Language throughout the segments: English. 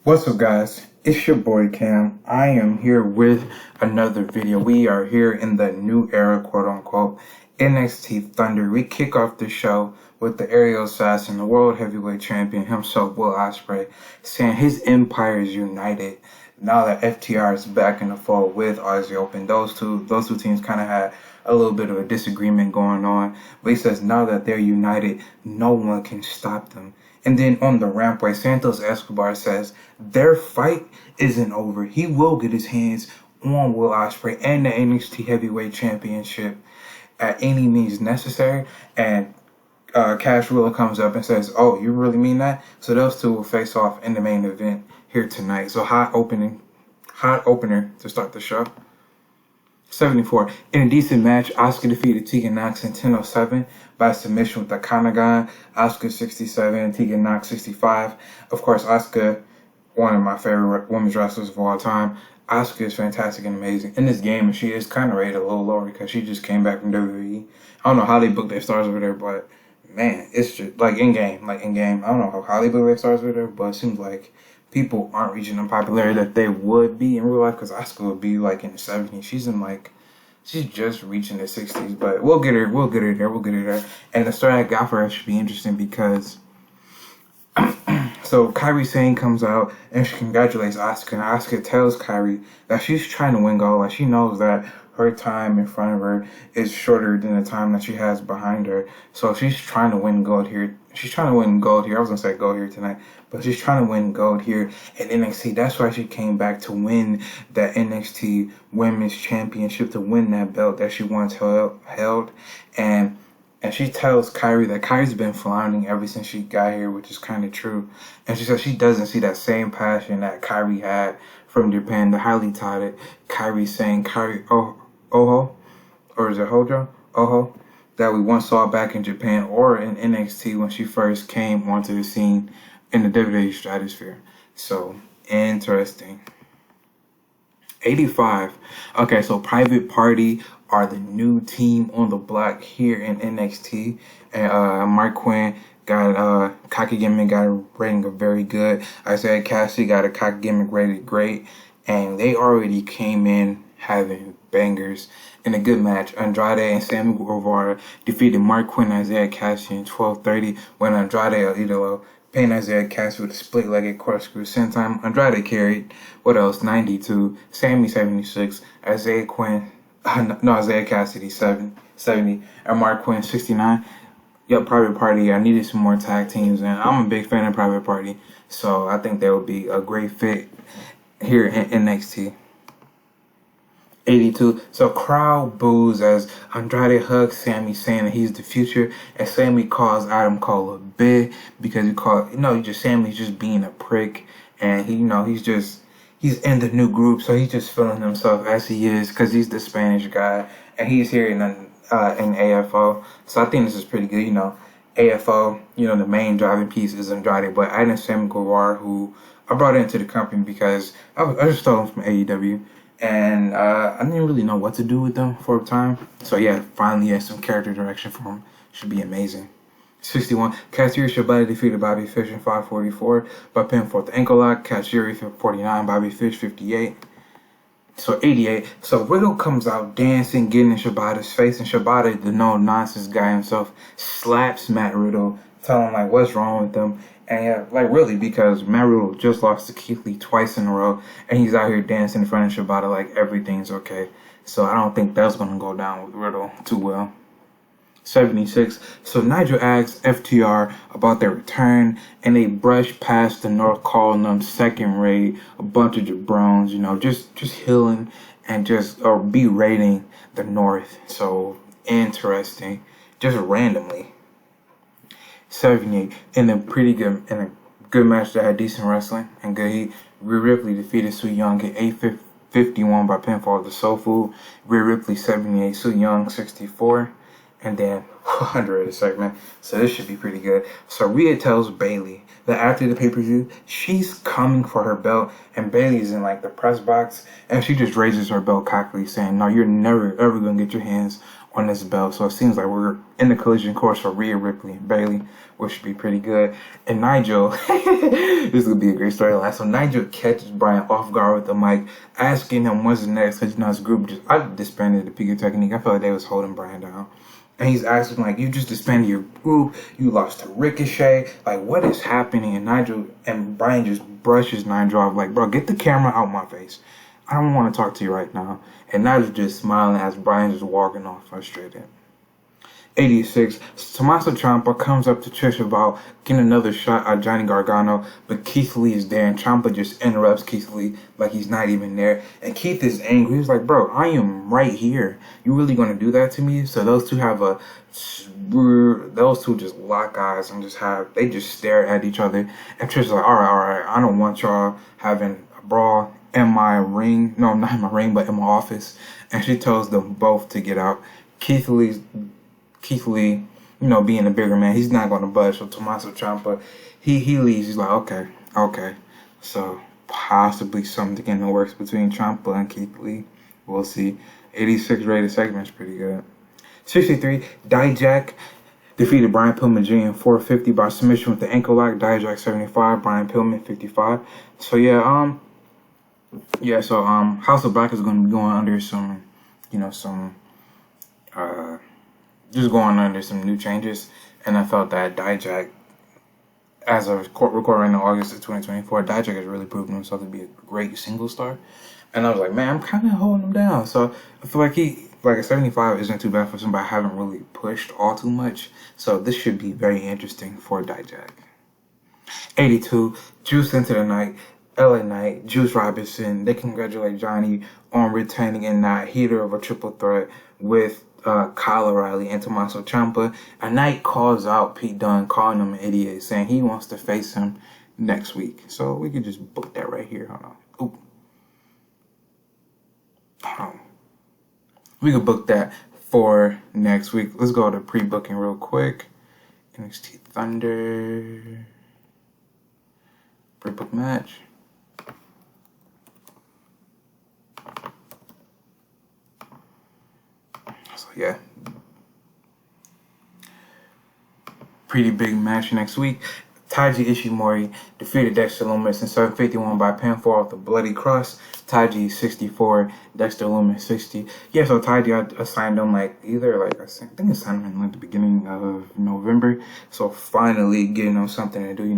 What's up, guys? It's your boy Cam. I am here with another video. We are here in the new era, quote unquote, NXT Thunder. We kick off the show with the aerial assassin, the world heavyweight champion himself, Will Ospreay, saying his empire is united now that FTR is back in the fold with Aussie Open. Those two teams kind of had a little bit of a disagreement going on, but he says now that they're united, no one can stop them. And then on the rampway, Santos Escobar says their fight isn't over. He will get his hands on Will Ospreay and the NXT Heavyweight Championship at any means necessary. And Cash Wheeler comes up and says, "Oh, you really mean that?" So those two will face off in the main event here tonight. So hot opener to start the show. 74. In a decent match, Asuka defeated Tegan Knox in 10:07 by submission with the Kanagan. Asuka 67, Tegan Knox 65. Of course, Asuka, one of my favorite women's wrestlers of all time. Asuka is fantastic and amazing in this game, and she is kind of rated a little lower because she just came back from WWE. I don't know how they book their stars over there, but man, it's just like in game. I don't know how they book their stars over there, but it seems like people aren't reaching the popularity that they would be in real life, because Asuka would be like in the 70s. She's just reaching the 60s, but we'll get her there. And the story I got for her should be interesting because so Kairi Sane comes out and she congratulates Asuka, and Asuka tells Kairi that she's trying to win gold. Like, she knows that her time in front of her is shorter than the time that she has behind her. So she's trying to win gold here. I was gonna say gold here tonight, but she's trying to win gold here at NXT. That's why she came back to win that NXT Women's Championship, to win that belt that she once held. And she tells Kairi that Kairi's been floundering ever since she got here, which is kind of true. And she says she doesn't see that same passion that Kairi had from Japan. The highly touted Kairi Sane, Oho, or is it Hojo? Oho, that we once saw back in Japan or in NXT when she first came onto the scene in the WWE stratosphere. So, interesting. 85. Okay, so Private Party are the new team on the block here in NXT. And Mark Quinn got cocky gimmick, got a rating of very good. Isaiah Cassidy got a cocky gimmick rated great. And they already came in having bangers in a good match. Andrade and Sammy Guevara defeated Mark Quinn and Isaiah Cassidy in 12:30 when Andrade El Idolo pinned Isaiah Cassidy with a split-legged corkscrew senton. Andrade carried, 92, Sammy 76, Isaiah Cassidy 70, and Mark Quinn 69. Yep, Private Party. I needed some more tag teams, and I'm a big fan of Private Party, so I think they would be a great fit here in NXT. 82. So crowd boos as Andrade hugs Sammy, saying that he's the future, and Sammy calls Adam Cole a bitch because Sammy's just being a prick, and he's in the new group, so he's just feeling himself as he is because he's the Spanish guy, and he's here in AFO. So I think this is pretty good. AFO, the main driving piece is Andrade, but I didn't Sammy Guevara, who I brought into the company because I just stole him from AEW. And I didn't really know what to do with them for a time. So yeah, finally had some character direction for him. Should be amazing. 61. Katsuyori Shibata defeated Bobby Fish in 5:44 by pinfall the ankle lock. Katsuyori 49, Bobby Fish 58. So 88. So Riddle comes out dancing, getting in Shibata's face, and Shibata, the no-nonsense guy himself, slaps Matt Riddle, telling him what's wrong with them. And yeah, really, because Matt Riddle just lost to Keith Lee twice in a row, and he's out here dancing in front of Shibata like everything's okay. So I don't think that's going to go down with Riddle too well. 76. So Nigel asks FTR about their return, and they brush past the North, calling them second rate, a bunch of jabrones, just healing and just berating the North. So interesting, just randomly. 78. In a good match that had decent wrestling and good. Rhea Ripley defeated Su Yung at 8:51 by pinfall the Soul Food. Rhea Ripley 78, Su Yung 64. And then 100 segment. So this should be pretty good. So Rhea tells Bayley that after the pay-per-view, she's coming for her belt, and Bayley's in the press box, and she just raises her belt cockily, saying, "No, you're never ever gonna get your hands on this belt. So it seems like we're in the collision course for Rhea Ripley and Bayley, which should be pretty good. And Nigel, this would be a great storyline. So Nigel catches Bryan off guard with the mic, asking him what's next, because his group I disbanded the Peak Technique. I felt like they was holding Bryan down. And he's asking, like, you just disbanded your group, you lost to Ricochet, like, what is happening? And Bryan just brushes Nigel off, like, bro, get the camera out my face. I don't want to talk to you right now. And Nigel just smiling as Bryan just walking off frustrated. 86, Tommaso Ciampa comes up to Trish about getting another shot at Johnny Gargano, but Keith Lee is there, and Ciampa just interrupts Keith Lee like he's not even there. And Keith is angry. He's like, bro, I am right here. You really gonna do that to me? So those two just lock eyes and they just stare at each other. And Trish is like, all right, I don't want y'all having a brawl in my ring. No, not in my ring, but in my office. And she tells them both to get out. Keith Lee, being a bigger man, he's not going to budge. So Tommaso Ciampa, he leaves. He's like, okay. So possibly something in the works between Ciampa and Keith Lee. We'll see. 86 rated segment's pretty good. 63, Dijak defeated Brian Pillman Jr. in 450 by submission with the ankle lock. Dijak 75, Brian Pillman 55. So House of Black is going to be going under just going under some new changes, and I felt that Dijak, as of recording in August of 2024, Dijak has really proven himself to be a great single star, and I was like, man, I'm kind of holding him down. So I feel like a 75 isn't too bad for somebody I haven't really pushed all too much. So this should be very interesting for Dijak. 82, Juice into the night. LA Knight, Juice Robinson, they congratulate Johnny on retaining in that heater of a triple threat with Kyle O'Reilly and Tommaso Ciampa. A Knight calls out Pete Dunne, calling him an idiot, saying he wants to face him next week. So we could just book that right here. Hold on. We could book that for next week. Let's go to pre-booking real quick. NXT Thunder. Pre-book match. Yeah, pretty big match next week. Taiji Ishimori defeated Dexter Lumis in 751 by pinfall off the Bloody Cross. Taiji 64, Dexter Lumis 60. Yeah, so Taiji, I signed him I think I signed him in the beginning of November. So finally getting him something to do, in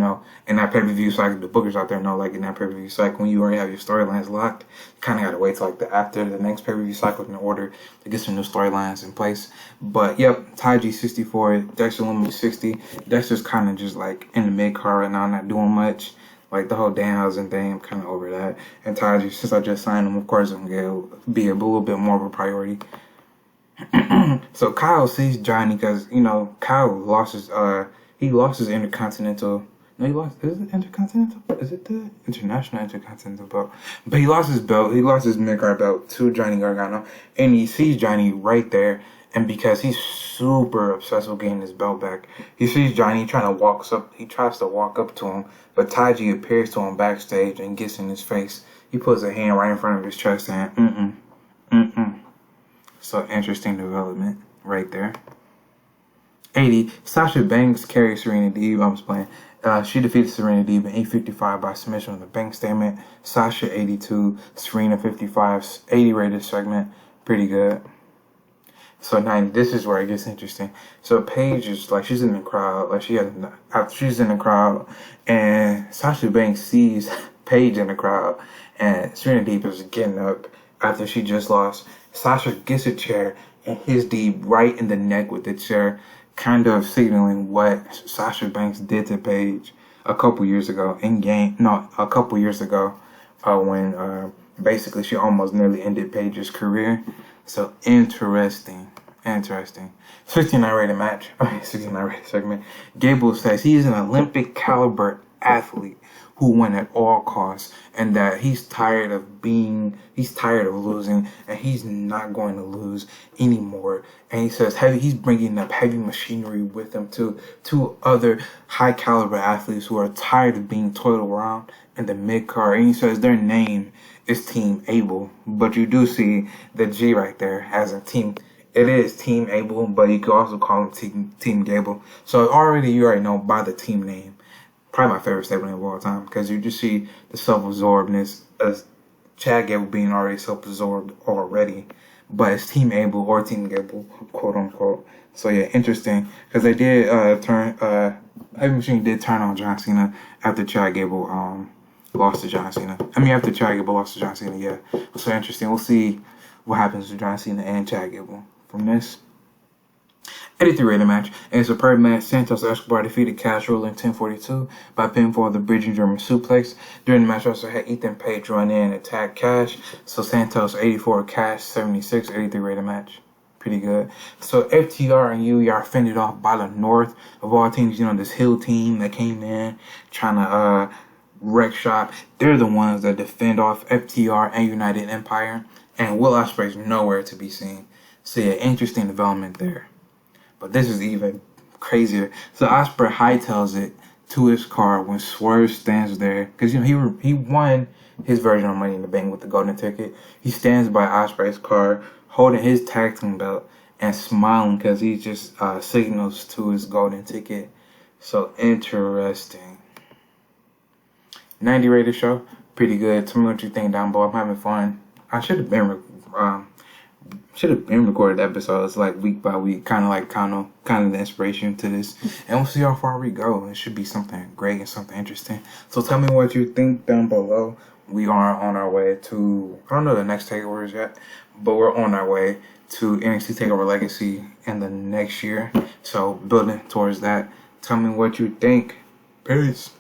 that pay-per-view cycle. The bookers out there know, in that pay-per-view cycle, when you already have your storylines locked, you kind of got to wait till after the next pay-per-view cycle in order to get some new storylines in place. But yep, Taiji 64, Dexter Lumis 60. Dexter's kind of just in the mid-card right now, not doing much. The whole Danhausen thing, I'm kind of over that. And Taiji, since I just signed him, of course, I'm going to be a little bit more of a priority. So Kyle sees Johnny because, Kyle lost his Intercontinental. No, he lost. Is it Intercontinental? Is it the International Intercontinental belt? But he lost his belt. He lost his mid-card belt to Johnny Gargano. And he sees Johnny right there. And because he's super obsessed with getting his belt back, he sees Johnny he tries to walk up to him, but Taiji appears to him backstage and gets in his face. He puts a hand right in front of his chest saying, So interesting development right there. 80, Sasha Banks carries Serena Deeb. I'm just playing. She defeated Serena Deeb in 855 by submission with a bank statement. Sasha 82, Serena 55, 80 rated segment. Pretty good. So now this is where it gets interesting. So Paige is she's in the crowd, she's in the crowd, and Sasha Banks sees Paige in the crowd, and Serena Deeb is getting up after she just lost. Sasha gets a chair and hits Deeb right in the neck with the chair, kind of signaling what Sasha Banks did to Paige a couple years ago when basically she almost nearly ended Paige's career. So interesting. 69 rated match. 69 rated segment. Gable says he's an Olympic caliber athlete who won at all costs, and that he's tired of losing, and he's not going to lose anymore. And he says he's bringing up heavy machinery with him too. Two other high caliber athletes who are tired of being toiled around in the mid card. And he says their name is Team Able, but you do see the G right there as a Team It is Team Abel, but you could also call him Team Gable. So already you already know by the team name. Probably my favorite stable name of all time, because you just see the self-absorbedness of Chad Gable being already self-absorbed already, but it's Team Abel or Team Gable, quote unquote. So yeah, interesting, because they did Heavy Machine did turn on John Cena after Chad Gable lost to John Cena. I mean, after Chad Gable lost to John Cena, yeah. So interesting. We'll see what happens to John Cena and Chad Gable from this. 83 rated match. In a superb match, Santos Escobar defeated Cash Ruler in 10:42 by pinfall the bridging German suplex. During the match, also had Ethan Page run in and attack Cash. So Santos 84, Cash 76, 83 rated match. Pretty good. So FTR and y'all fended off by the North of all teams. You know, this Hill team that came in trying to wreck shop. They're the ones that defend off FTR and United Empire. And Will Ospreay's nowhere to be seen. So yeah, interesting development there. But this is even crazier. So Ospreay hightails it to his car when Swerve stands there, because you know he won his version of Money in the Bank with the golden ticket. He stands by Ospreay's car, holding his tag team belt and smiling because he just signals to his golden ticket. So interesting. 90 rated show, pretty good. Tell me what you think down below. I'm having fun. I should have been recorded episodes like week by week, kind of the inspiration to this, and we'll see how far we go. It should be something great and something interesting. So tell me what you think down below. We are on our way to, I don't know the next takeovers yet, but we're on our way to NXT Takeover Legacy in the next year. So building towards that. Tell me what you think. Peace.